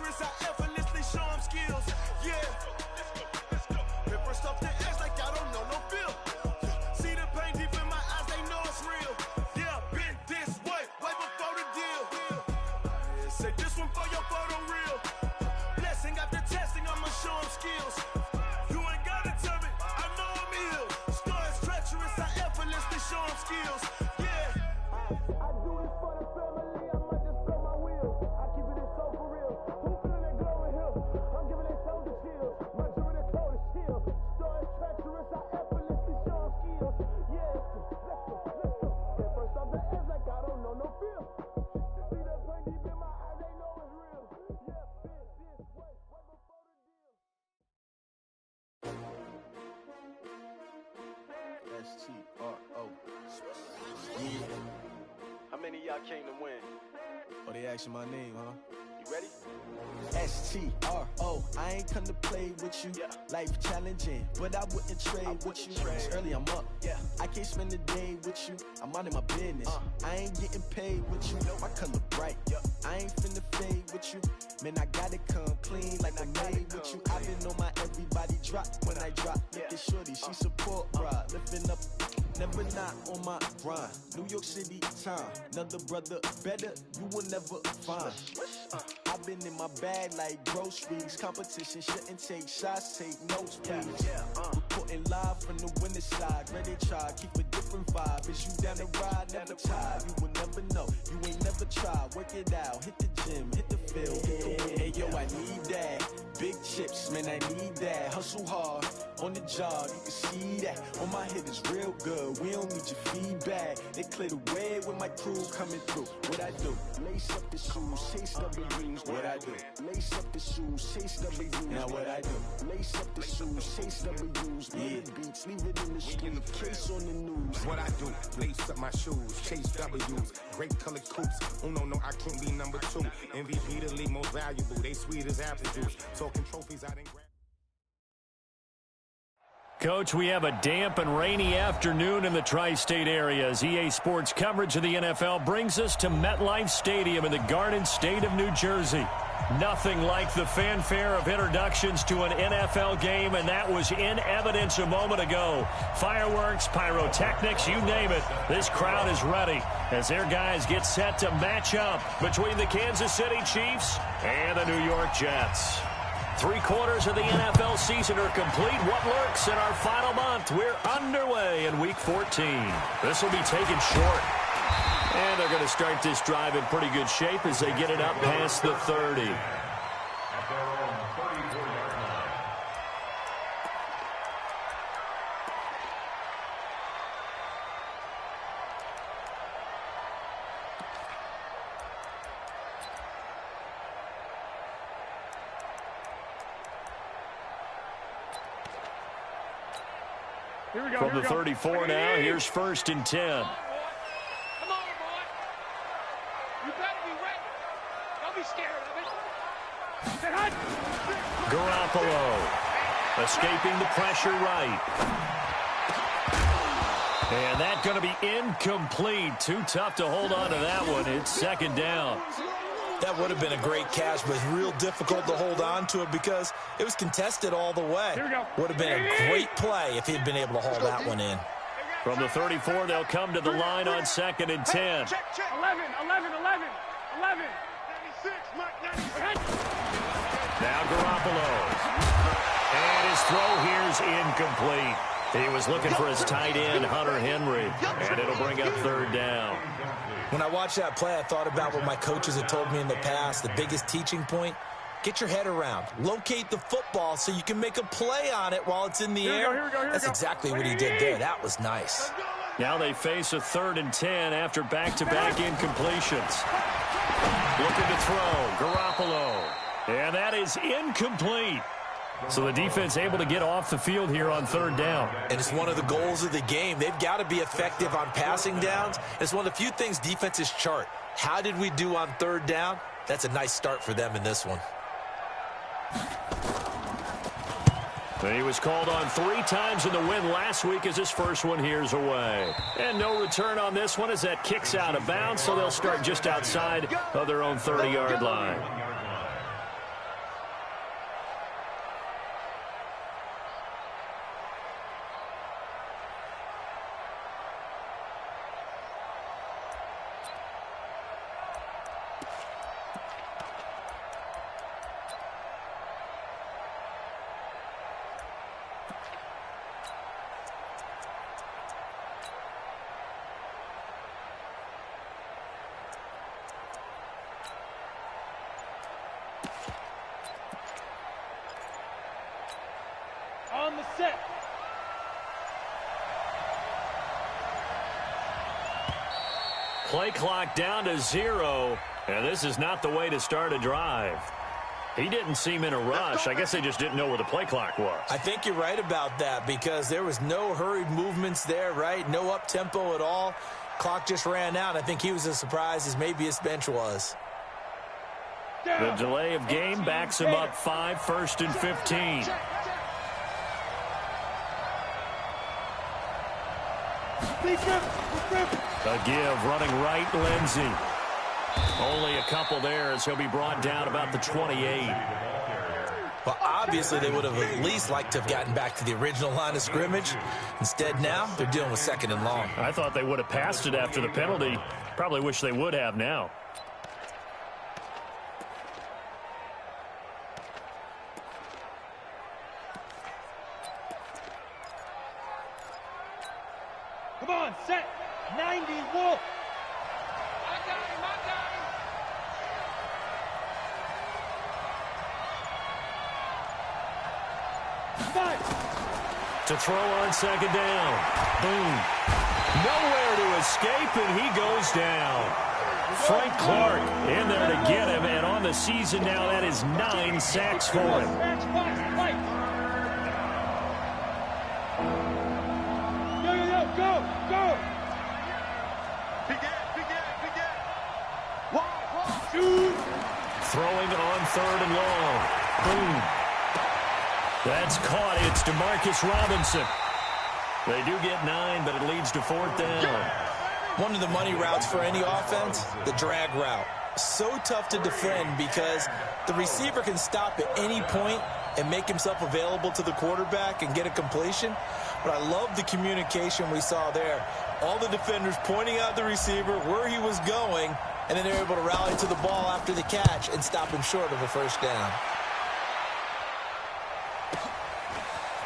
treacherous, I effortlessly show them skills. Yeah. Pepper stuff the edge like I don't know no feel. See the pain deep in my eyes, they know it's real. Yeah, been this way before the deal. Say this one for your photo reel. Blessing after testing, I'ma show them skills. You ain't gotta tell me, I know I'm ill. Star is treacherous, I effortlessly show them skills. Yeah. I do this for the family, I might just blow my wheel. I keep it so for real. Who feeling that glowing hill? I'm giving it so the chills. My jewelry the coldest chill. Star is treacherous, I effortlessly show them skills. Yeah. Let's go. Get first off the edge like I don't know no feel. See the pain deep in my eyes, they know it's real. Yeah, been this way before the deal. S-T-R-O. Yeah. How many of y'all came to win? Oh, they asking my name, huh? You ready? S-T-R-O. I ain't come to play with you. Yeah. Life challenging, but I wouldn't trade with you. It's early, I'm up. Yeah. I can't spend the day with you. I'm out of my business. I ain't getting paid with you. My color bright. I ain't finna fade with you. Man, I gotta come clean like I made with you. I've been on my everybody drop when I drop. Look at shorty, she support ride. Lifting up, never not on my grind. New York City time, another brother better, you will never find. I've been in my bag like groceries. Competition shouldn't take shots, take notes, please. Reporting live from the winning side. Ready to try, keep a different vibe. Is you down the ride, never tired. You will never know, you ain't never tried. Work it out, hit the gym, hit the field, hit the win. Hey yo, I need that. Big chips, man, I need that. Hustle hard, on the job, you can see that. On my hit is real good, we don't need your feedback. They clear the way with my crew coming through. What I do? Lace up the shoes, chase W's. What I do? Lace up the shoes, chase W's. Now what I do? Lace up the shoes, chase W's. Yeah, beats, leave it in the street, case on the news. What I do? Lace up my shoes, chase W's. Great colored coops. Oh no, I can't be number 2. MVP the league most valuable. They sweet as apple juice. Talking trophies I didn't grab. Coach, we have a damp and rainy afternoon in the tri-state area as EA Sports coverage of the NFL brings us to MetLife Stadium in the Garden State of New Jersey. Nothing like the fanfare of introductions to an NFL game, and that was in evidence a moment ago. Fireworks, pyrotechnics, you name it. This crowd is ready as their guys get set to match up between the Kansas City Chiefs and the New York Jets. 3/4 of the NFL season are complete. What lurks in our final month? We're underway in Week 14. This will be taken short. And they're going to start this drive in pretty good shape as they get it up past the 30. From the 34 now, here's 1st and 10. Come on, boy. You better be ready. Don't be scared of it. Garoppolo escaping the pressure right. And that's going to be incomplete. Too tough to hold on to that one. It's 2nd down. That would have been a great catch, but real difficult to hold on to it because it was contested all the way. Here we go. Would have been a great play if he'd been able to haul that one in. From the 34, they'll come to the line on 2nd and 10. Check. 11. 96, Mike, 96. Now Garoppolo. And his throw here's incomplete. He was looking for his tight end, Hunter Henry. And it'll bring up 3rd down. When I watched that play, I thought about what my coaches had told me in the past. The biggest teaching point, get your head around. Locate the football so you can make a play on it while it's in the air. Here we go. That's exactly what he did there. That was nice. Now they face a 3rd and 10 after back-to-back incompletions. Looking to throw, Garoppolo. And that is incomplete. So the defense able to get off the field here on 3rd down. And it's one of the goals of the game. They've got to be effective on passing downs. It's one of the few things defenses chart. How did we do on 3rd down? That's a nice start for them in this one. He was called on 3 times in the win last week as his first one here's away. And no return on this one as that kicks out of bounds, so they'll start just outside of their own 30-yard line. on the set. Play clock down to 0, and this is not the way to start a drive. He didn't seem in a rush. I guess they just didn't know where the play clock was. I think you're right about that because there was no hurried movements there, right? No up-tempo at all. Clock just ran out. I think he was as surprised as maybe his bench was. The delay of game backs him up 5, 1st and 15. A give, running right, Lindsey. Only a couple there as he'll be brought down about the 28. Well, obviously they would have at least liked to have gotten back to the original line of scrimmage. Instead now, they're dealing with 2nd and long. I thought they would have passed it after the penalty. Probably wish they would have now. Come on, set. 90, Wolf. I got him, I got him. To throw on 2nd down. Boom. Nowhere to escape, and he goes down. Frank Clark in there to get him, and on the season now, that is 9 sacks for him. Go, go. Throwing on 3rd and long. Boom. That's caught. It's DeMarcus Robinson. They do get 9, but it leads to 4th down. One of the money routes for any offense, the drag route. So tough to defend because the receiver can stop at any point and make himself available to the quarterback and get a completion. But I love the communication we saw there. All the defenders pointing out the receiver, where he was going, and then they're able to rally to the ball after the catch and stop him short of a 1st down.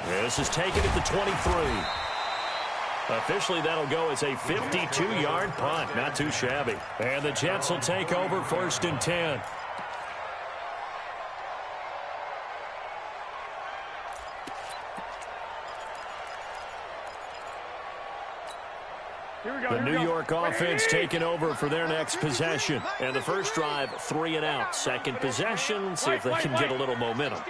This is taken at the 23. Officially, that'll go as a 52-yard punt. Not too shabby. And the Jets will take over 1st and 10. The New York offense taking over for their next possession. And the first drive, 3 and out. Second possession, see if they can get a little momentum.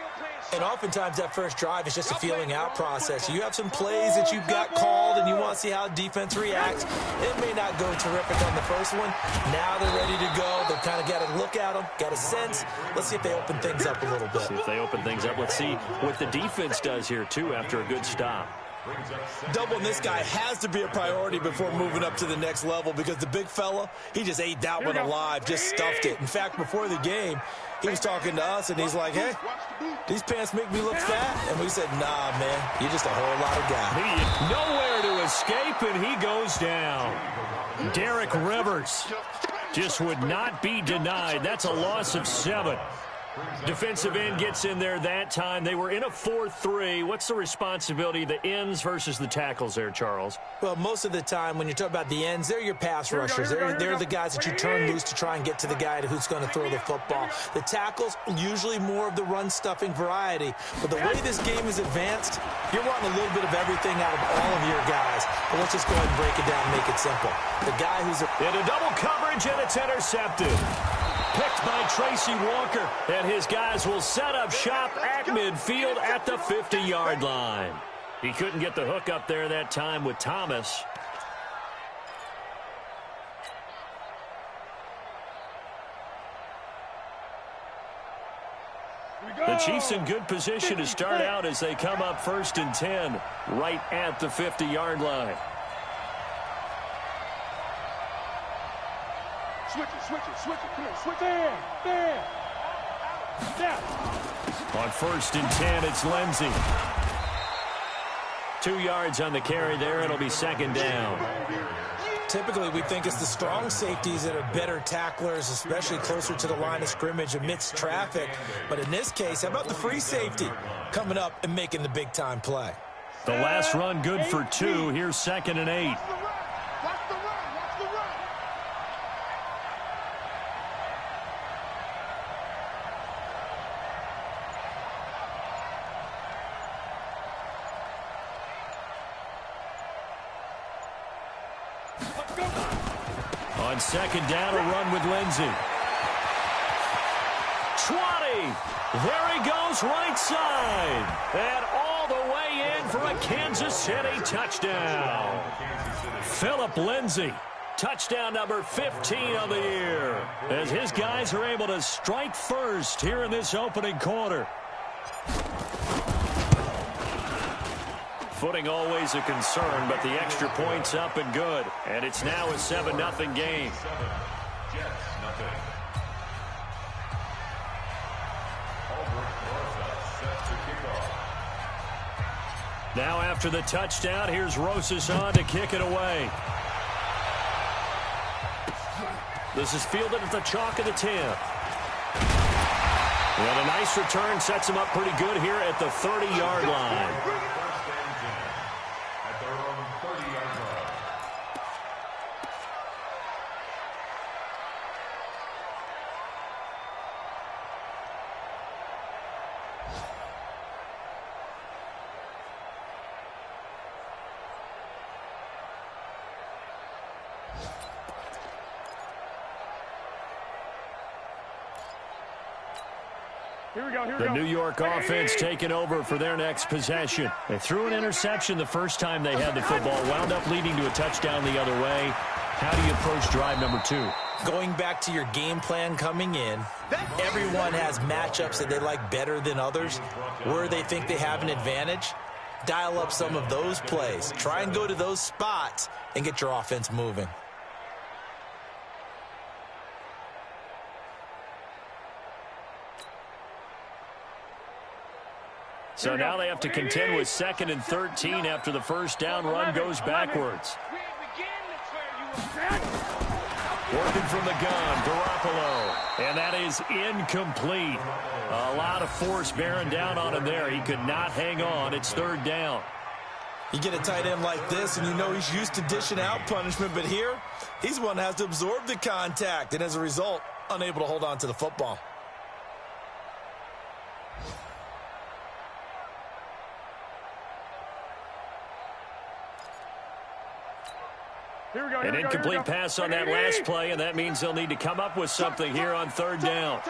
And oftentimes that first drive is just a feeling out process. You have some plays that you've got called and you want to see how defense reacts. It may not go terrific on the first one. Now they're ready to go. They've kind of got to look at them, got a sense. Let's see if they open things up a little bit. See if they open things up. Let's see what the defense does here, too, after a good stop. Doubling this guy has to be a priority before moving up to the next level because the big fella, he just ate that one alive, just stuffed it. In fact, before the game, he was talking to us, and he's like, hey, these pants make me look fat. And we said, nah, man, you're just a whole lot of guy. Nowhere to escape, and he goes down. Derek Rivers just would not be denied. That's a loss of 7. Defensive end gets in there that time. They were in a 4-3. What's the responsibility of the ends versus the tackles there, Charles? Well, most of the time when you talk about the ends, they're your pass rushers. They're the guys that you turn loose to try and get to the guy who's going to throw the football. The tackles, usually more of the run-stuffing variety. But the way this game is advanced, you're wanting a little bit of everything out of all of your guys. But let's just go ahead and break it down and make it simple. The guy who's in a double coverage, and it's intercepted. Picked by Tracy Walker, and his guys will set up shop at midfield at the 50-yard line. He couldn't get the hook up there that time with Thomas. The Chiefs in good position to start out as they come up 1st and 10, right at the 50-yard line. Switch it. Come on, switch it. There. On 1st and 10, it's Lindsey. 2 yards on the carry there. It'll be 2nd down. Typically, we think it's the strong safeties that are better tacklers, especially closer to the line of scrimmage amidst traffic. But in this case, how about the free safety coming up and making the big-time play? The last run good for 2. Here's 2nd and 8. On second down, a run with Lindsey. 20. There he goes, right side. And all the way in for a Kansas City touchdown. Philip Lindsey. Touchdown number 15 of the year. As his guys are able to strike first here in this opening quarter. Footing always a concern, but the extra point's up and good. And it's now a 7-0 game. Now after the touchdown, here's Rosas on to kick it away. This is fielded at the chalk of the 10. And a nice return sets him up pretty good here at the 30-yard line. The New York offense taking over for their next possession. They threw an interception the first time they had the football, wound up leading to a touchdown the other way. How do you approach drive number 2? Going back to your game plan coming in, everyone has matchups that they like better than others. Where they think they have an advantage, dial up some of those plays. Try and go to those spots and get your offense moving. So now they have to contend with 2nd and 13 after the first down run goes backwards. Working from the gun, Garoppolo. And that is incomplete. A lot of force bearing down on him there. He could not hang on. It's 3rd down. You get a tight end like this, and you know he's used to dishing out punishment. But here, he's one that has to absorb the contact. And as a result, unable to hold on to the football. An incomplete pass on that last play, and that means they'll need to come up with something here on 3rd down.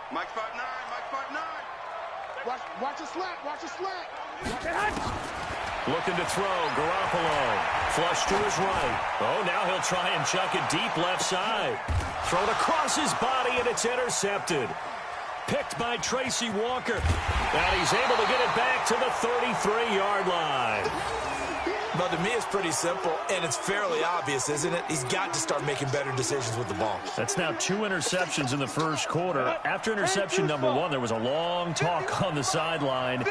Mike spot 9, Mike spot 9. Watch a slant, watch a slant. Looking to throw, Garoppolo. Flush to his right. Oh, now he'll try and chuck it deep left side. Thrown across his body, and it's intercepted. Picked by Tracy Walker. And he's able to get it back to the 33-yard line. But to me, it's pretty simple, and it's fairly obvious, isn't it? He's got to start making better decisions with the ball. That's now 2 interceptions in the first quarter. After interception number 1, there was a long talk on the sideline,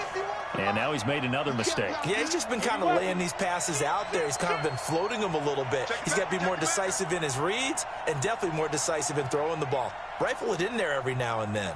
and now he's made another mistake. Yeah, he's just been kind of laying these passes out there. He's kind of been floating them a little bit. He's got to be more decisive in his reads and definitely more decisive in throwing the ball. Rifle it in there every now and then.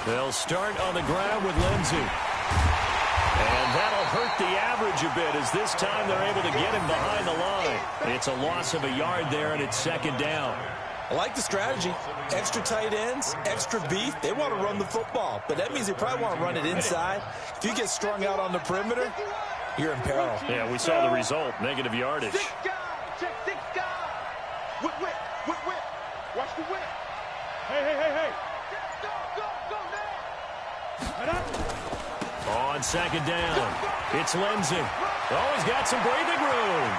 They'll start on the ground with Lindsey. And that'll hurt the average a bit as this time they're able to get him behind the line. It's a loss of a yard there, and it's 2nd down. I like the strategy. Extra tight ends, extra beef. They want to run the football, but that means they probably want to run it inside. If you get strung out on the perimeter, you're in peril. Yeah, we saw the result, negative yardage. 6 guys, check 6 guys. Whip. Watch the whip. Hey. On 2nd down, it's Lindsey. Oh, he's got some breathing room.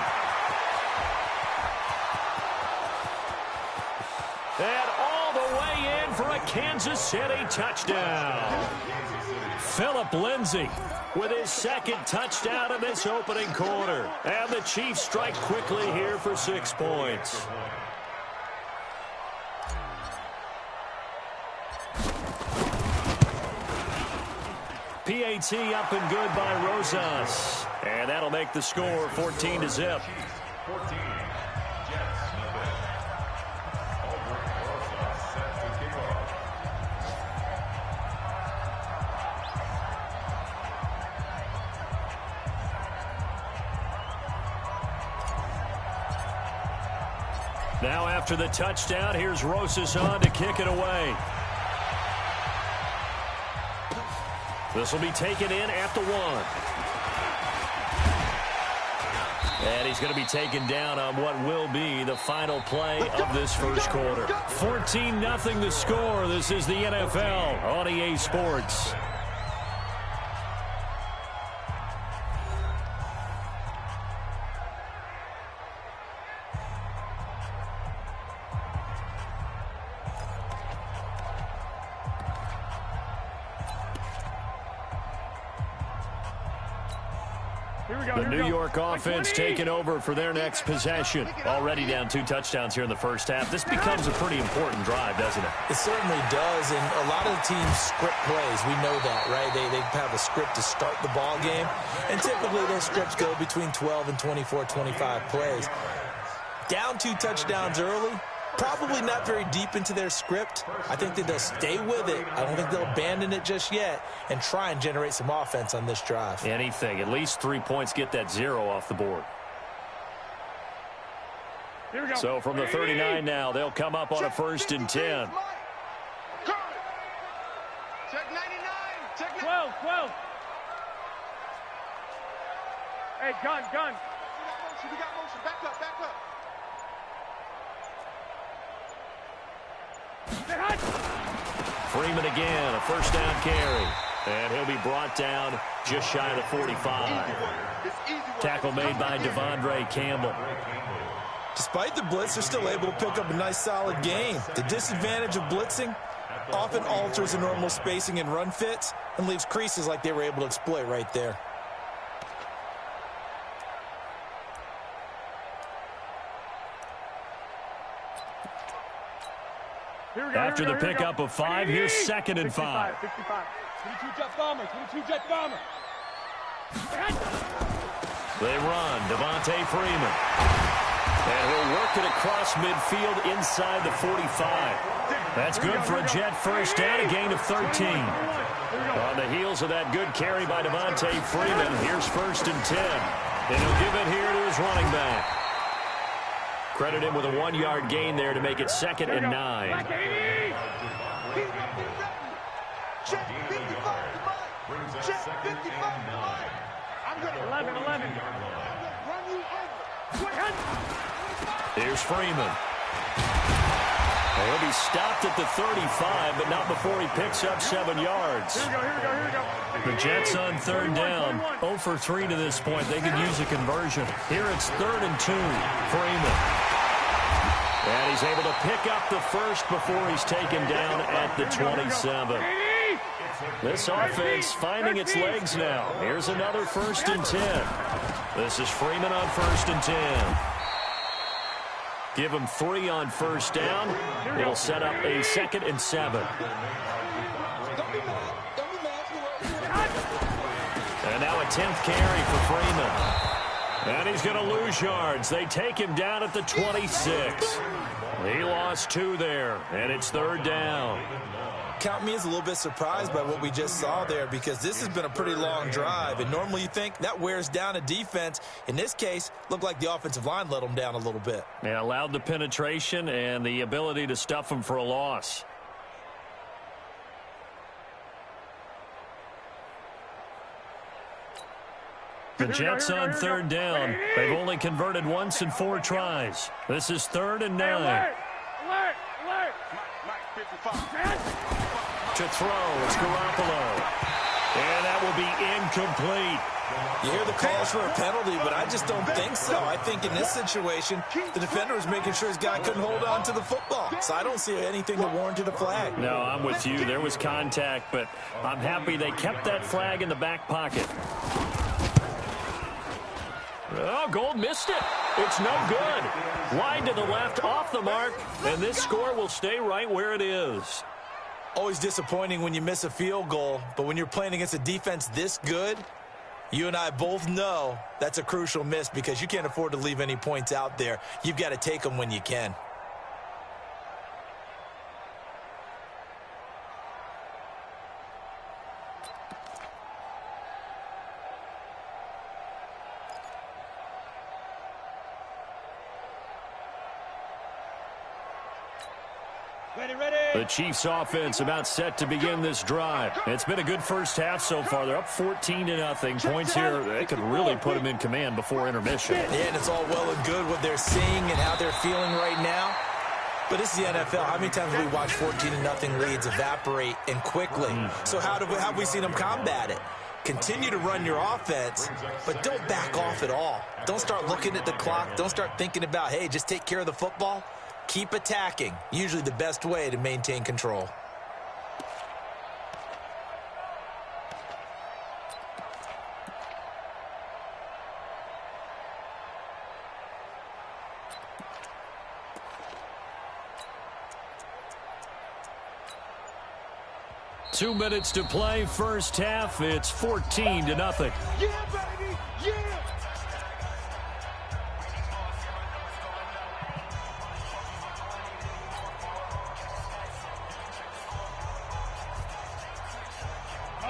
And all the way in for a Kansas City touchdown. Philip Lindsey with his 2nd touchdown of this opening quarter. And the Chiefs strike quickly here for 6 points. PAT up and good by Rosas. And that'll make the score 14-0. 14. Now after the touchdown, here's Rosas on to kick it away. This will be taken in at the 1. And he's going to be taken down on what will be the final play of this first quarter. 14-0 the score. This is the NFL on EA Sports. The New York offense taking over for their next possession. Already down 2 touchdowns here in the first half. This becomes a pretty important drive, doesn't it? It certainly does, and a lot of the teams script plays. We know that, right? They have a script to start the ball game, and typically those scripts go between 12 and 24, 25 plays. Down 2 touchdowns early, probably not very deep into their script. I think that they'll stay with it. I don't think they'll abandon it just yet and try and generate some offense on this drive. Anything. At least 3 points, get that 0 off the board. Here we go. So from the 39 now, they'll come up on a 1st and 10. Check 99. Check 12. Hey, gun. We got motion. Back up. Freeman again, a 1st down carry. And he'll be brought down just shy of the 45. Tackle made by Devondre Campbell. Despite the blitz, they're still able to pick up a nice, solid gain. The disadvantage of blitzing often alters the normal spacing and run fits and leaves creases like they were able to exploit right there. After the pickup of 5, here's 2nd and 5. 55. 22 jet bomber. They run, Devontae Freeman. And he'll work it across midfield inside the 45. That's good for a Jet 1st down, a gain of 13. On the heels of that good carry by Devontae Freeman, here's 1st and 10. And he'll give it here to his running back. Credit him with a 1-yard gain there to make it 2nd and 9. Check 55 Check 55 I'm going to 11. run you over. Here's Freeman. He'll be stopped at the 35, but not before he picks up 7 yards. Here we go. The Jets on 3rd down. 0 for 3 to this point. They could use a conversion. Here it's 3rd and 2. Freeman. And he's able to pick up the 1st before he's taken down at the 27. This offense finding its legs now. Here's another 1st and 10. This is Freeman on 1st and 10. Give him 3 on 1st down. It'll set up a 2nd and 7. And now a 10th carry for Freeman. And he's going to lose yards. They take him down at the 26. He lost 2 there, and it's 3rd down. Count me as a little bit surprised by what we just saw there, because this has been a pretty long drive, and normally you think that wears down a defense. In this case, looked like the offensive line let them down a little bit. Yeah, allowed the penetration and the ability to stuff them for a loss. The Jets on 3rd down. They've only converted once in 4 tries. This is 3rd and 9. Alert. To throw, it's Garoppolo. And that will be incomplete. You hear the calls for a penalty, but I just don't think so. I think in this situation, the defender was making sure his guy couldn't hold on to the football. So I don't see anything that warranted a flag. No, I'm with you. There was contact, but I'm happy they kept that flag in the back pocket. Oh, Gold missed it. It's no good. Wide to the left, off the mark, and this score will stay right where it is. Always disappointing when you miss a field goal, but when you're playing against a defense this good, you and I both know that's a crucial miss, because you can't afford to leave any points out there. You've got to take them when you can. The Chiefs offense about set to begin this drive. It's been a good first half so far. They're up 14-0. Points here, they could really put them in command before intermission. Yeah, and it's all well and good what they're seeing and how they're feeling right now. But this is the NFL. How many times have we watched 14-0 leads evaporate and quickly? So how have we seen them combat it? Continue to run your offense, but don't back off at all. Don't start looking at the clock. Don't start thinking about, hey, just take care of the football. Keep attacking. Usually the best way to maintain control. Two minutes to play, first half. It's 14-0. Yeah, baby! Yeah!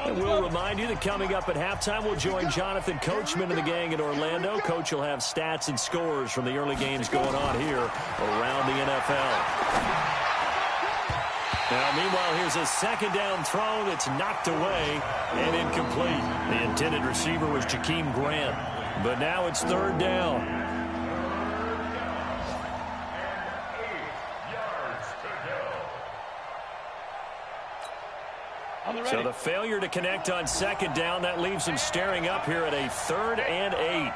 And we'll remind you that coming up at halftime, we'll join Jonathan Coachman and the gang in Orlando. Coach will have stats and scores from the early games going on here around the NFL. Now, meanwhile, here's a second down throw that's knocked away and incomplete. The intended receiver was Jakeem Grant, but now it's third down. So the failure to connect on second down, that leaves him staring up here at a 3rd and 8.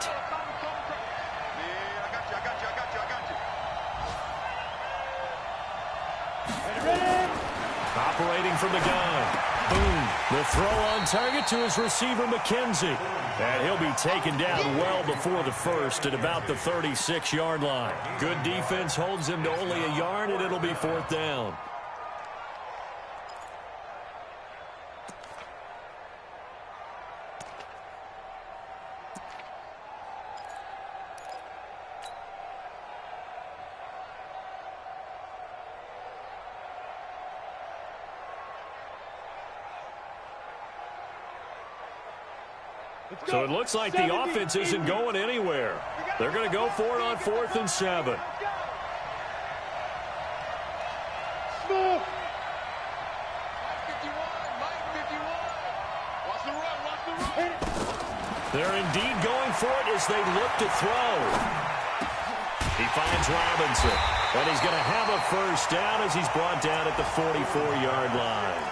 Operating from the gun. Boom. The throw on target to his receiver, McKenzie. And he'll be taken down well before the first at about the 36-yard line. Good defense holds him to only a yard, and it'll be 4th down. So it looks like the offense isn't going anywhere. They're going to go for it on 4th and 7. Smooth. They're indeed going for it as they look to throw. He finds Robinson, and he's going to have a first down as he's brought down at the 44-yard line.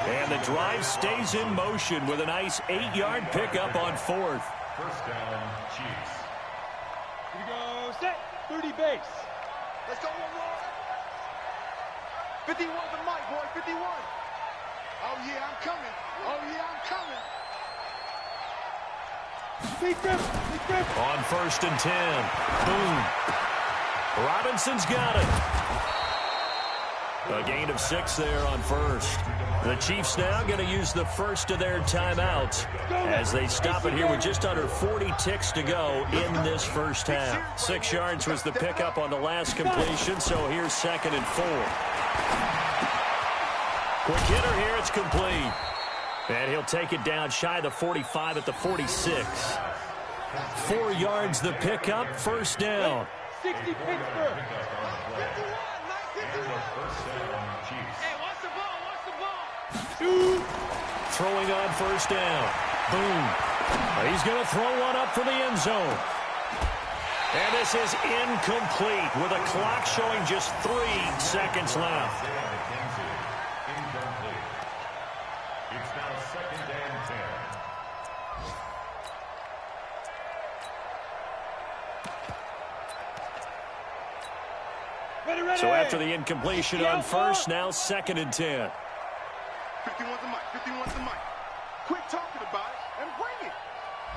And the drive stays in motion with a nice 8-yard pickup on 4th. First down, Chiefs. Here we go, set, 30 base. Let's go, one more. 51 the mic, boy, 51. Oh, yeah, I'm coming. Oh, yeah, I'm coming. Big grip, big grip. On 1st and 10. Boom. Robinson's got it. A gain of 6 there on 1st. The Chiefs now going to use the first of their timeouts as they stop it here with just under 40 ticks to go in this first half. 6 yards was the pickup on the last completion, so here's 2nd and 4. Quick hitter here, it's complete. And he'll take it down shy of the 45 at the 46. 4 yards the pickup, first down. 60 Pittsburgh. Throwing on first down. Boom. He's going to throw one up for the end zone. And this is incomplete with a clock showing just 3 seconds left. It's now 2nd and 10. Ready. So after the incompletion on first, now 2nd and 10. 51's the mic, 51's the mic. Quit talking about it and bring it.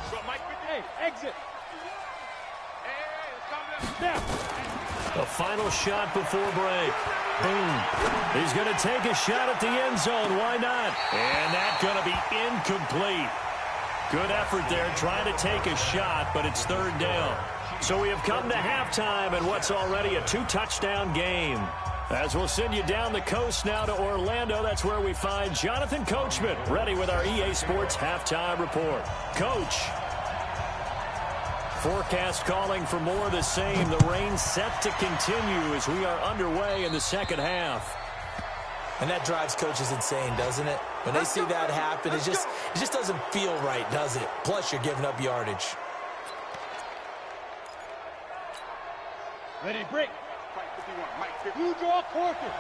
Go, Mike, hey, exit. Hey, let's calm down. The final shot before break. Boom. He's going to take a shot at the end zone. Why not? And that's going to be incomplete. Good effort there trying to take a shot, but it's 3rd down. So we have come to halftime in what's already a 2-touchdown game. As we'll send you down the coast now to Orlando, that's where we find Jonathan Coachman, ready with our EA Sports Halftime Report. Coach. Forecast calling for more of the same. The rain set to continue as we are underway in the second half. And that drives coaches insane, doesn't it? When they see that happen, it just doesn't feel right, does it? Plus, you're giving up yardage. Ready, break. You draw quarter.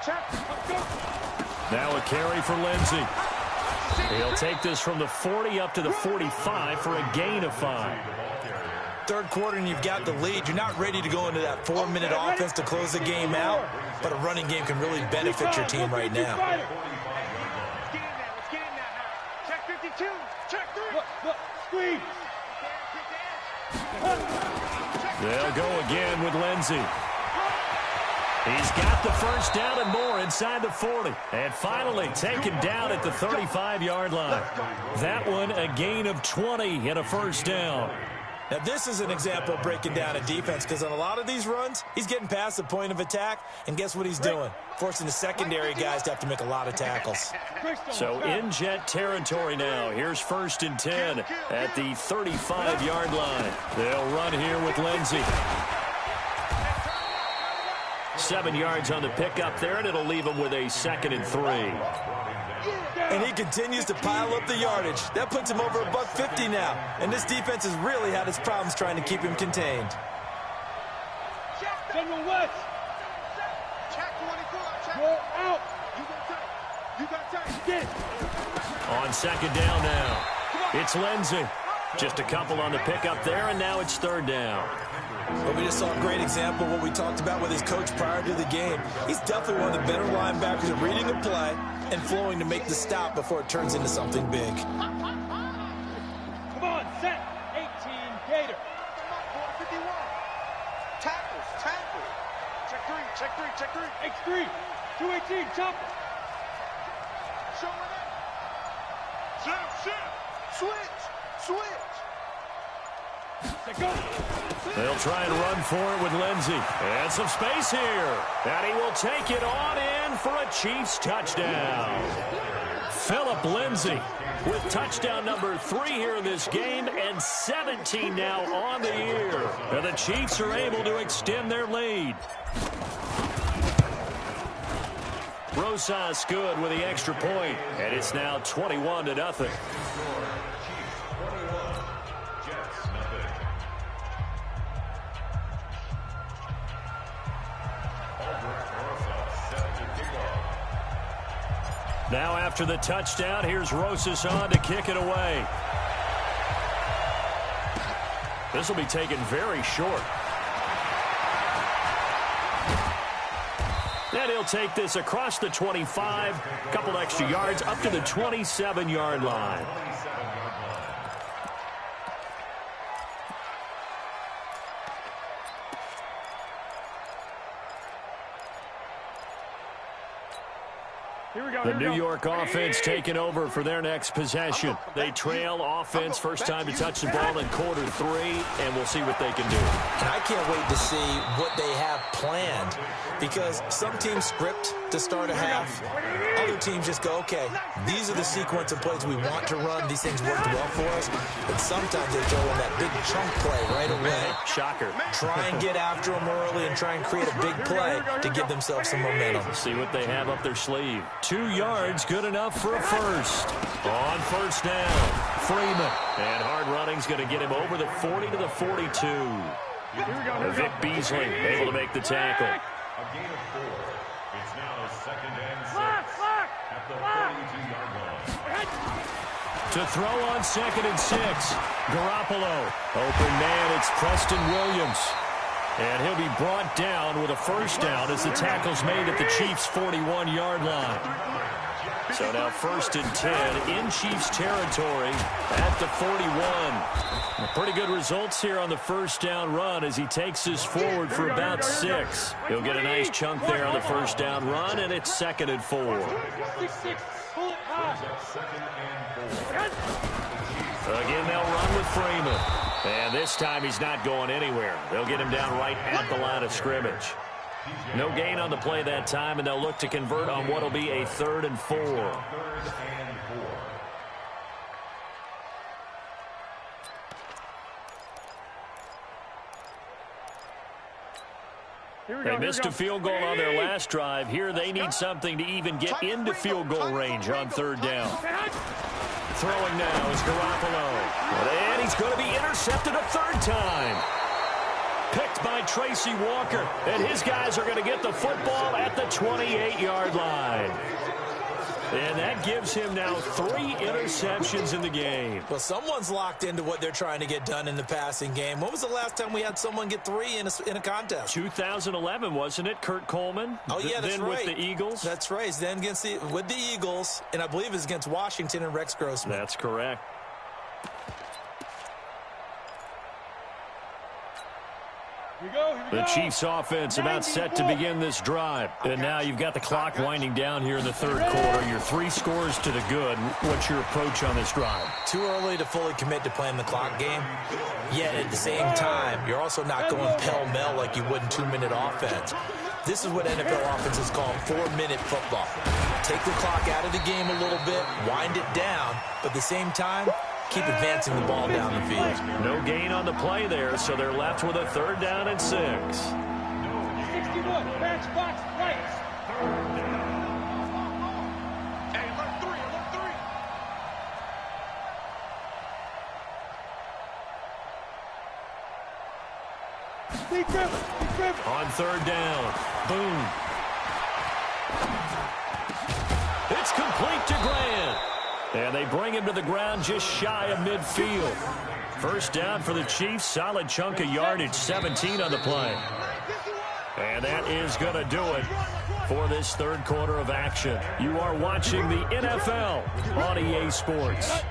Check. Now a carry for Lindsey. He'll take this from the 40 up to the 45 for a gain of 5. Third quarter and you've got the lead. You're not ready to go into that 4-minute offense to close the game out, but a running game can really benefit your team right now. Let's get in now. Check 52. Check 3. Look. Squeeze. They'll go again with Lindsey. He's got the first down and more inside the 40. And finally taken down at the 35-yard line. That one a gain of 20 and a first down. Now, this is an example of breaking down a defense because on a lot of these runs, he's getting past the point of attack, and guess what he's doing? Forcing the secondary guys to have to make a lot of tackles. So in Jet territory now. Here's 1st and 10 at the 35-yard line. They'll run here with Lindsey. 7 yards on the pickup there, and it'll leave him with a 2nd and 3. And he continues to pile up the yardage. That puts him over $150 now. And this defense has really had its problems trying to keep him contained. General West. Check 24. Go out. You got time. Get it. On 2nd down now. It's Lindsey. Just a couple on the pickup there, and now it's 3rd down. But we just saw a great example of what we talked about with his coach prior to the game. He's definitely one of the better linebackers at reading a play and flowing to make the stop before it turns into something big. Come on, set. 18, Gator. 51. Tackle. Check 3. X3. 218, chopper. Show it up. Shift. Switch. Go. They'll try and run for it with Lindsey. And some space here. And he will take it on in for a Chiefs touchdown. Philip Lindsey with touchdown number 3 here in this game, and 17 now on the year. And the Chiefs are able to extend their lead. Rosas good with the extra point, and it's now 21-0. Now after the touchdown, here's Rosas on to kick it away. This will be taken very short. And he'll take this across the 25, a couple extra yards up to the 27-yard line. The New York offense taking over for their next possession. They trail offense, first time to touch the ball in quarter 3, and we'll see what they can do. And I can't wait to see what they have planned, because some teams script to start a half. Other teams just go, okay, these are the sequence of plays we want to run. These things worked well for us. But sometimes they throw in that big chunk play right away. Shocker. Try and get after them early and try and create a big play to give themselves some momentum. See what they have up their sleeve. 2 yards, good enough for a first. On first down, Freeman. And hard running's going to get him over the 40 to the 42. Vic Beasley able to make the tackle. A gain of 4. It's now 2nd and 6 at the 42-yard line. To throw on 2nd and 6. Garoppolo. Open man, it's Preston Williams. And he'll be brought down with a first down as the tackle's made at the Chiefs' 41-yard line. So now 1st and 10 in Chiefs territory at the 41. Pretty good results here on the first down run as he takes this forward for about 6. He'll get a nice chunk there on the first down run, and it's 2nd and 4. Again, they'll run with Freeman. And this time he's not going anywhere. They'll get him down right at the line of scrimmage. No gain on the play that time, and they'll look to convert on what will be a 3rd and 4. They missed a field goal on their last drive. Here they need something to even get into field goal range on third down. Throwing now is Garoppolo. And he's going to be intercepted a third time. Picked by Tracy Walker. And his guys are going to get the football at the 28-yard line. And that gives him now 3 interceptions in the game. Well, someone's locked into what they're trying to get done in the passing game. When was the last time we had someone get 3 in a contest? 2011, wasn't it? Kurt Coleman? Oh, yeah, that's then right. with the Eagles? That's right. Then with the Eagles, and I believe it's against Washington and Rex Grossman. That's correct. The Chiefs offense about set to begin this drive. And now you've got the clock winding down here in the third quarter. You're 3 scores to the good. What's your approach on this drive? Too early to fully commit to playing the clock game. Yet at the same time, you're also not going pell-mell like you would in 2-minute offense. This is what NFL offenses call 4-minute football. Take the clock out of the game a little bit, wind it down, but at the same time, keep advancing the ball down the field. No gain on the play there, so they're left with a third down and 6. 61, matchbox right. Hey, alert 3, alert 3. Big grip. On third down, boom. It's complete to Grant. And they bring him to the ground just shy of midfield. First down for the Chiefs. Solid chunk of yardage, 17 on the play. And that is going to do it for this third quarter of action. You are watching the NFL on EA Sports.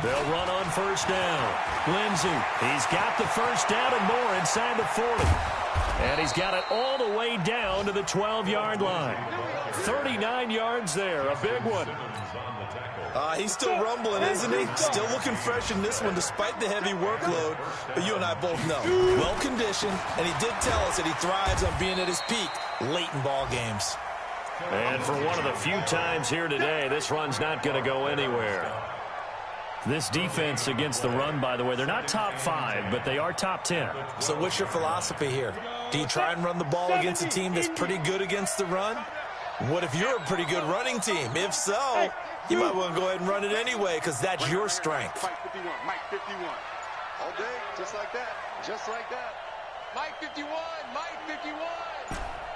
They'll run on first down. Lindsey, he's got the first down and more inside the 40. And he's got it all the way down to the 12-yard line. 39 yards there, a big one. He's still rumbling, isn't he? Still looking fresh in this one despite the heavy workload. But you and I both know, well-conditioned, and he did tell us that he thrives on being at his peak late in ball games. And for one of the few times here today, this run's not going to go anywhere. This defense against the run, by the way, they're not top 5, but they are top 10. So what's your philosophy here? Do you try and run the ball against a team that's pretty good against the run? What if you're a pretty good running team? If so, you might want to go ahead and run it anyway because that's your strength. Mike 51, Mike 51. All day, just like that, just like that. Mike 51, Mike 51.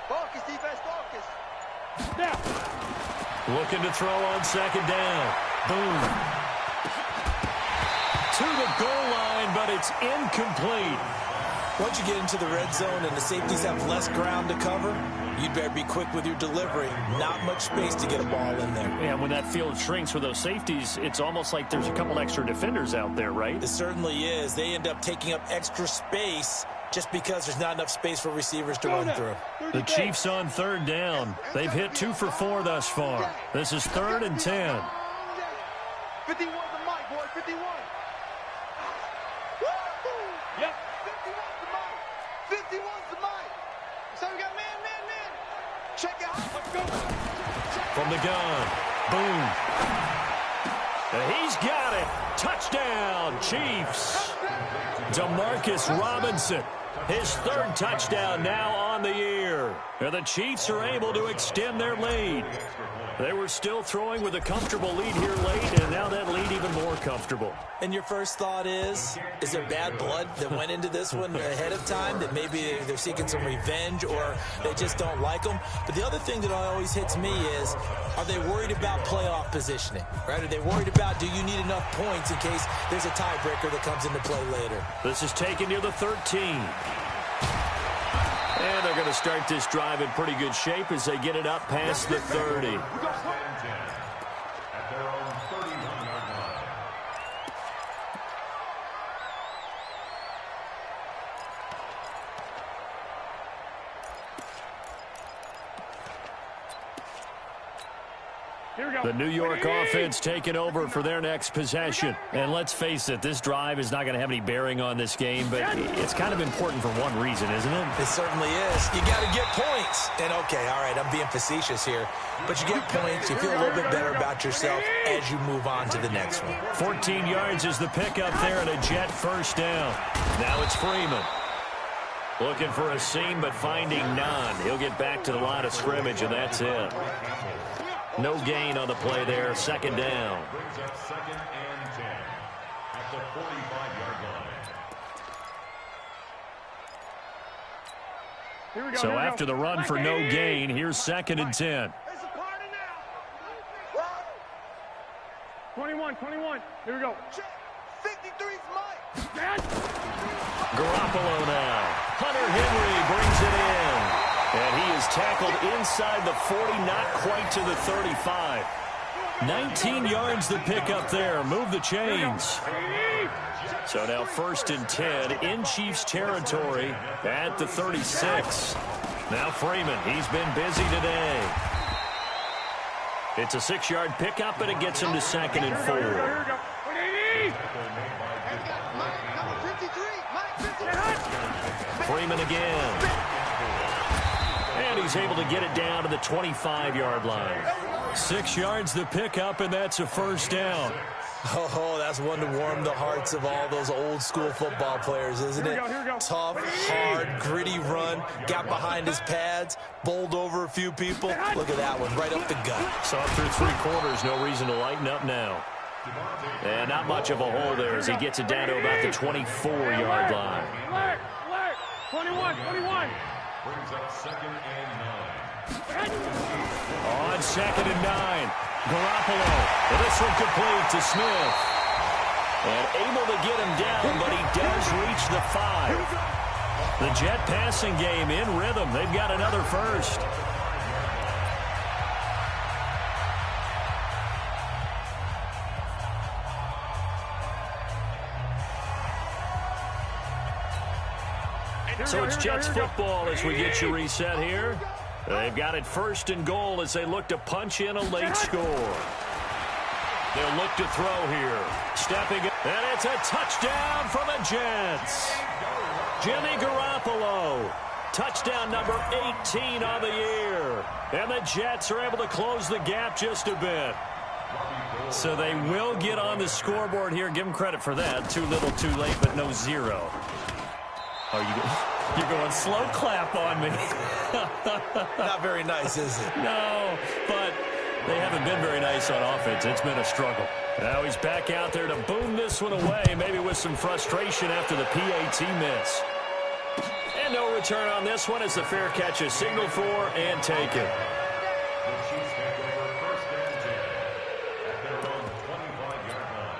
Focus, defense, focus. Now. Looking to throw on second down. Boom. To the goal line, but it's incomplete. Once you get into the red zone and the safeties have less ground to cover, you'd better be quick with your delivery. Not much space to get a ball in there. Yeah, when that field shrinks for those safeties, it's almost like there's a couple extra defenders out there, right? It certainly is. They end up taking up extra space just because there's not enough space for receivers to run through. The Chiefs on third down. They've hit 2 for 4 thus far. This is 3rd and 10. 51's the mic, boy, 51. Yep. 51's the mic. 51's the mic. So we got man. Check it out. Let's go. From the gun. Boom. And he's got it. Touchdown, Chiefs. Demarcus Robinson. His 3rd touchdown now on the year. And the Chiefs are able to extend their lead. They were still throwing with a comfortable lead here late, and now that lead even more comfortable. And your first thought is there bad blood that went into this one ahead of time, that maybe they're seeking some revenge or they just don't like them? But the other thing that always hits me is, are they worried about playoff positioning? Right? Are they worried about, do you need enough points in case there's a tiebreaker that comes into play later? This is taken near the 13. And they're going to start this drive in pretty good shape as they get it up past the 30. At their own 31-yard line. The New York offense taking over for their next possession. And let's face it, this drive is not going to have any bearing on this game, but it's kind of important for one reason, isn't it? It certainly is. You got to get points. And, okay, all right, I'm being facetious here. But you get points, you feel a little bit better about yourself as you move on to the next one. 14 yards is the pickup there and a Jet first down. Now it's Freeman. Looking for a seam, but finding none. He'll get back to the line of scrimmage, and that's it. No gain on the play there. Second down. Brings up 2nd and 10 at the 45-yard line. So after the run for no gain, here's 2nd and 10. 21. Here we go. 53's Mike. Garoppolo now. Hunter Henry brings it in. And he is tackled inside the 40, not quite to the 35. 19 yards the pickup there. Move the chains. So now 1st and 10 in Chiefs territory at the 36. Now Freeman, he's been busy today. It's a 6-yard pickup, and it gets him to 2nd and 4. Freeman again. And he's able to get it down to the 25-yard line. 6 yards the pickup, and that's a first down. Oh, that's one to warm the hearts of all those old-school football players, isn't it? Tough, hard, gritty run. Got behind his pads, bowled over a few people. Look at that one, right up the gut. Saw through 3 quarters, no reason to lighten up now. And not much of a hole there as he gets it down to about the 24-yard line. 21. Brings up 2nd and 9. On 2nd and 9, Garoppolo. And this one complete to Smith. And able to get him down, but he does reach the 5. The Jet passing game in rhythm. They've got another first. So it's Jets football as we get you reset here. They've got it 1st and goal as they look to punch in a late score. They'll look to throw here. Stepping in, and it's a touchdown for the Jets. Jimmy Garoppolo. Touchdown number 18 on the year. And the Jets are able to close the gap just a bit. So they will get on the scoreboard here. Give them credit for that. Too little, too late, but no 0. Oh, you're going slow clap on me. Not very nice, is it? No, but they haven't been very nice on offense. It's been a struggle. Now he's back out there to boom this one away, maybe with some frustration after the PAT miss. And no return on this one as the fair catch is signaled for and taken. The Chiefs take over 1st and 10 at their own 25-yard line.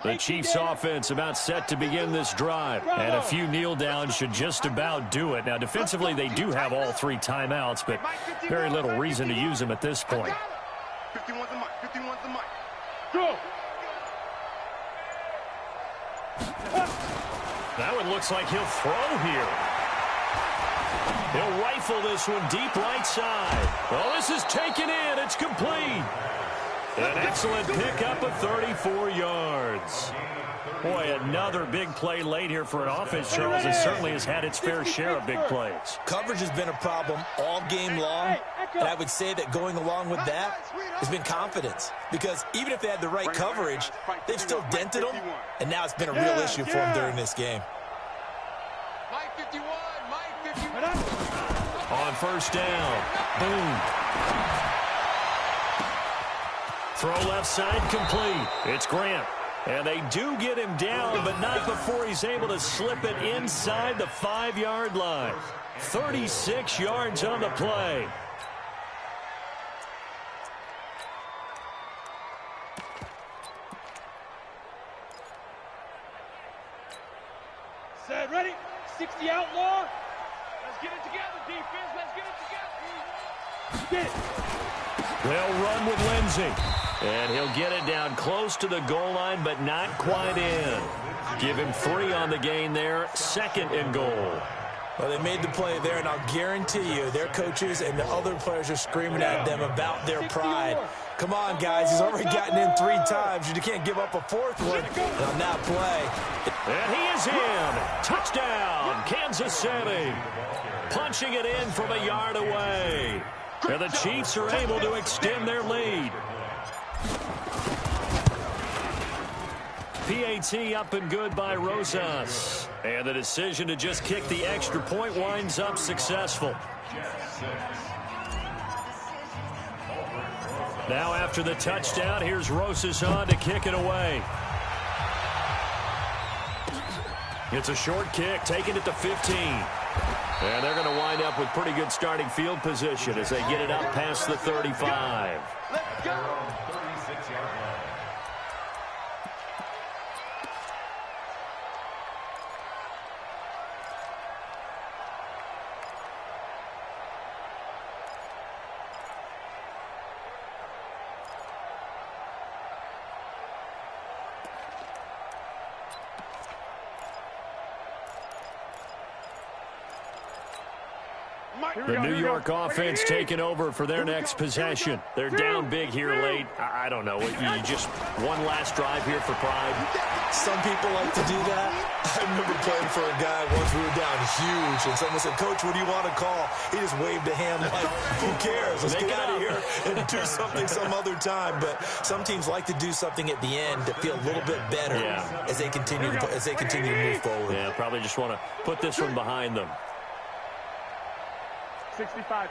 The Chiefs offense about set to begin this drive. And a few kneel downs should just about do it. Now, defensively, they do have all 3 timeouts, but very little reason to use them at this point. 51's the mic. Go! Now it looks like he'll throw here. He'll rifle this one deep right side. Well, this is taken in. It's complete. An excellent pickup of 34 yards. Boy, another big play late here for an offense, Charles, and certainly has had its fair share of big plays. Coverage has been a problem all game long, and I would say that going along with that has been confidence. Because even if they had the right coverage, they've still dented them, and now it's been a real issue for them during this game. Mike 51. On 1st down, boom. Throw left side complete. It's Grant. And they do get him down, but not before he's able to slip it inside the 5-yard line. 36 yards on the play. Set, ready? 60 outlaw. Let's get it together, defense. Let's get it together. Get it. They'll run with Lindsey. And he'll get it down close to the goal line, but not quite in. Give him 3 on the gain there. 2nd and goal. Well, they made the play there, and I'll guarantee you their coaches and the other players are screaming at them about their pride. Come on, guys. He's already gotten in 3 times. You can't give up a 4th one on that play. And he is in. Touchdown, Kansas City. Punching it in from a yard away. And the Chiefs are able to extend their lead. PAT up and good by Rosas. And the decision to just kick the extra point winds up successful. Now after the touchdown, here's Rosas on to kick it away. It's a short kick, taking it to 15. And they're going to wind up with pretty good starting field position as they get it up past the 35. Let's go. 36-yard line. The New York offense taking over for their next possession. They're down big here late. I don't know. You just one last drive here for pride. Some people like to do that. I remember playing for a guy once we were down huge, and someone said, "Coach, what do you want to call?" He just waved a hand like, "Who cares? Let's get out of here and do something some other time." But some teams like to do something at the end to feel a little bit better as they continue to move forward. Yeah, probably just want to put this one behind them. 65.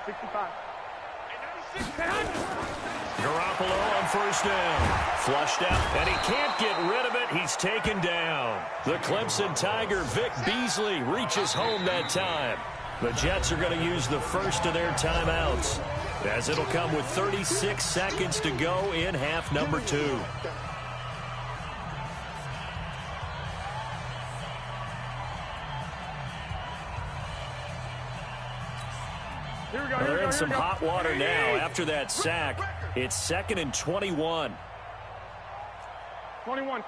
Garoppolo on 1st down. Flushed out, and he can't get rid of it. He's taken down. The Clemson Tiger, Vic Beasley, reaches home that time. The Jets are going to use the first of their timeouts, as it'll come with 36 seconds to go in half number 2. They're in some hot water now after that sack. It's 2nd and 21. 21. To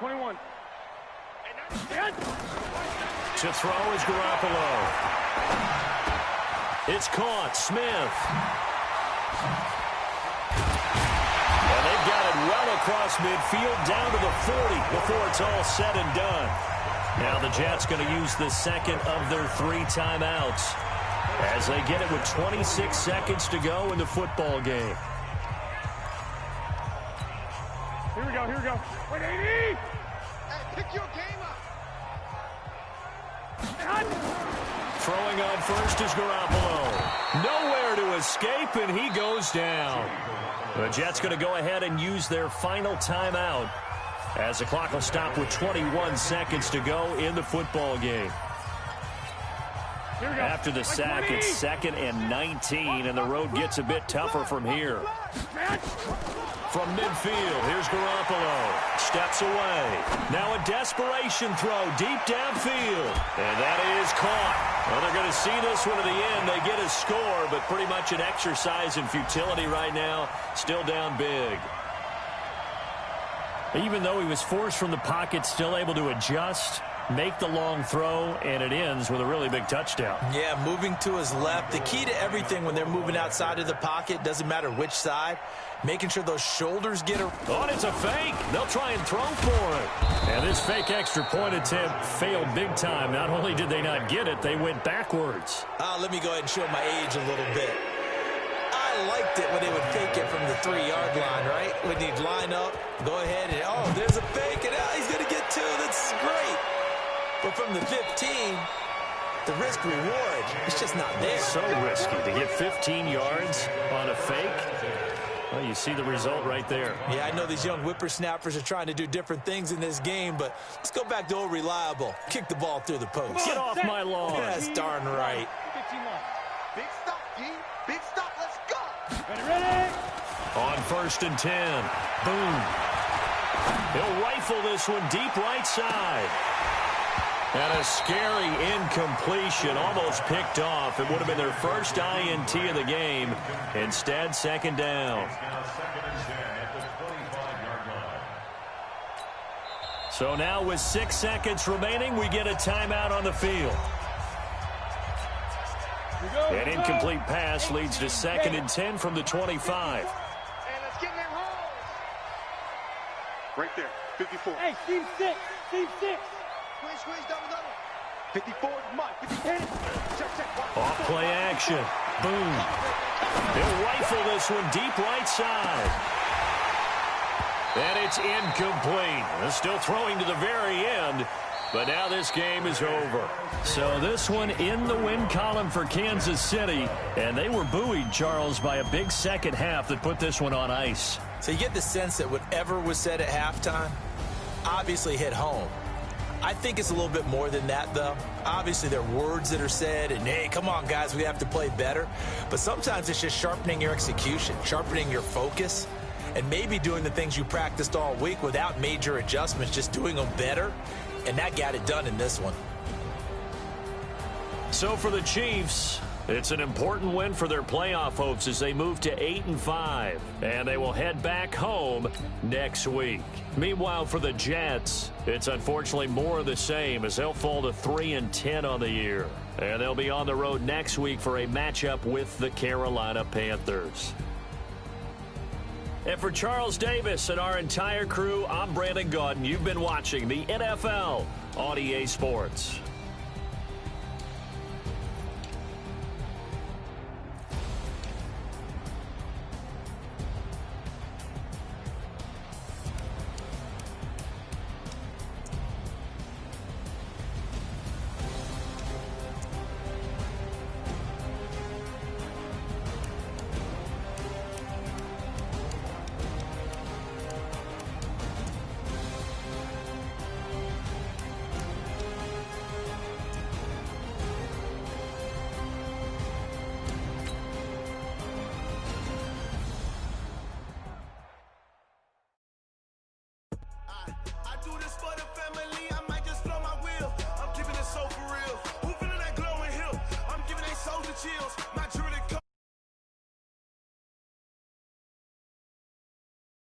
throw is Garoppolo. It's caught. Smith. And they've got it well across midfield down to the 40 before it's all said and done. Now the Jets going to use the 2nd of their 3 timeouts as they get it with 26 seconds to go in the football game. Here we go. Wait, 80! Hey, pick your game up! Throwing on first is Garoppolo. Nowhere to escape, and he goes down. The Jets going to go ahead and use their final timeout as the clock will stop with 21 seconds to go in the football game. After the sack, it's 2nd and 19, and the road gets a bit tougher from here. From midfield, here's Garoppolo. Steps away. Now a desperation throw deep downfield. And that is caught. Well, they're going to see this one to the end. They get a score, but pretty much an exercise in futility right now. Still down big. Even though he was forced from the pocket, still able to adjust, make the long throw, and it ends with a really big touchdown. Yeah, moving to his left. The key to everything when they're moving outside of the pocket, doesn't matter which side, making sure those shoulders get a... Oh, and it's a fake. They'll try and throw for it. And this fake extra point attempt failed big time. Not only did they not get it, they went backwards. Let me go ahead and show my age a little bit. I liked it when they would fake it from the 3-yard line, right? When you'd line up, go ahead and, oh, there's a fake, and he's going to get 2. That's great. But from the 15, the risk-reward, it's just not there. So risky to get 15 yards on a fake. Well, you see the result right there. Yeah, I know these young whippersnappers are trying to do different things in this game, but let's go back to old reliable. Kick the ball through the post. Get off my lawn. That's darn right. Big stop, G. Big stop. Let's go. Ready? On 1st and 10. Boom. He'll rifle this one deep right side. And a scary incompletion, almost picked off. It would have been their first INT of the game. Instead, 2nd down. It's now 2nd and 10 at the 25. So now with 6 seconds remaining, we get a timeout on the field. An incomplete pass leads to 2nd and 10 from the 25. And let's get in there. Right there, 54. Hey, team 6. Squeeze, double. 54, Mike. 50, check. Off play action. Boom. They'll rifle this one deep right side. And it's incomplete. They're still throwing to the very end. But now this game is over. So this one in the win column for Kansas City. And they were buoyed, Charles, by a big second half that put this one on ice. So you get the sense that whatever was said at halftime obviously hit home. I think it's a little bit more than that, though. Obviously, there are words that are said, and, hey, come on, guys, we have to play better. But sometimes it's just sharpening your execution, sharpening your focus, and maybe doing the things you practiced all week without major adjustments, just doing them better. And that got it done in this one. So for the Chiefs, it's an important win for their playoff hopes as they move to 8-5. And they will head back home next week. Meanwhile, for the Jets, it's unfortunately more of the same as they'll fall to 3-10 on the year. And they'll be on the road next week for a matchup with the Carolina Panthers. And for Charles Davis and our entire crew, I'm Brandon Gaudin. You've been watching the NFL on EA Sports. Chills. My dream